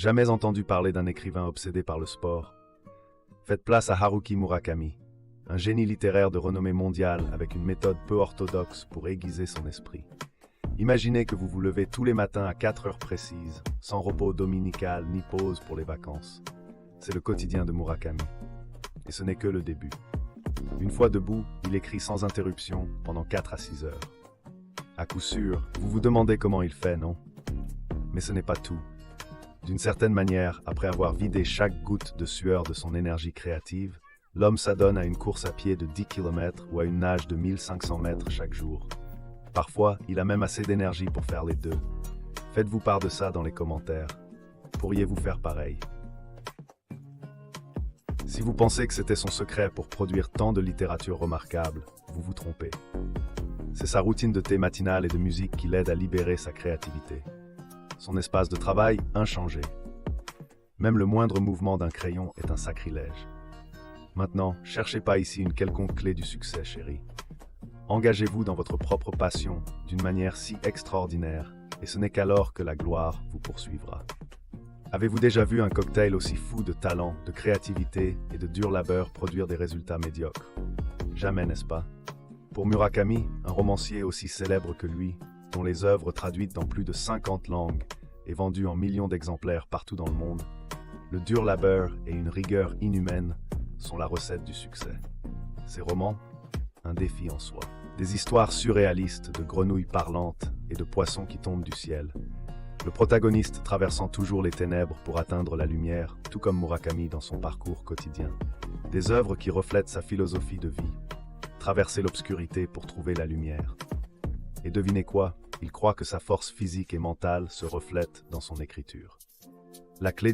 Jamais entendu parler d'un écrivain obsédé par le sport? Faites place à Haruki Murakami, un génie littéraire de renommée mondiale avec une méthode peu orthodoxe pour aiguiser son esprit. Imaginez que vous vous levez tous les matins à 4 heures précises, sans repos dominical ni pause pour les vacances. C'est le quotidien de Murakami. Et ce n'est que le début. Une fois debout, il écrit sans interruption pendant 4 à 6 heures. À coup sûr, vous vous demandez comment il fait, non? Mais ce n'est pas tout. D'une certaine manière, après avoir vidé chaque goutte de sueur de son énergie créative, l'homme s'adonne à une course à pied de 10 km ou à une nage de 1500 mètres chaque jour. Parfois, il a même assez d'énergie pour faire les deux. Faites-vous part de ça dans les commentaires. Pourriez-vous faire pareil? Si vous pensez que c'était son secret pour produire tant de littérature remarquable, vous vous trompez. C'est sa routine de thé matinale et de musique qui l'aide à libérer sa créativité. Son espace de travail inchangé. Même le moindre mouvement d'un crayon est un sacrilège. Maintenant, cherchez pas ici une quelconque clé du succès, chérie. Engagez-vous dans votre propre passion d'une manière si extraordinaire, et ce n'est qu'alors que la gloire vous poursuivra. Avez-vous déjà vu un cocktail aussi fou de talent, de créativité et de dur labeur produire des résultats médiocres? Jamais, n'est-ce pas? Pour Murakami, un romancier aussi célèbre que lui, dont les œuvres traduites dans plus de 50 langues et vendues en millions d'exemplaires partout dans le monde, le dur labeur et une rigueur inhumaine sont la recette du succès. Ses romans, un défi en soi. Des histoires surréalistes de grenouilles parlantes et de poissons qui tombent du ciel. Le protagoniste traversant toujours les ténèbres pour atteindre la lumière, tout comme Murakami dans son parcours quotidien. Des œuvres qui reflètent sa philosophie de vie. Traverser l'obscurité pour trouver la lumière. Et devinez quoi? Il croit que sa force physique et mentale se reflète dans son écriture. La clé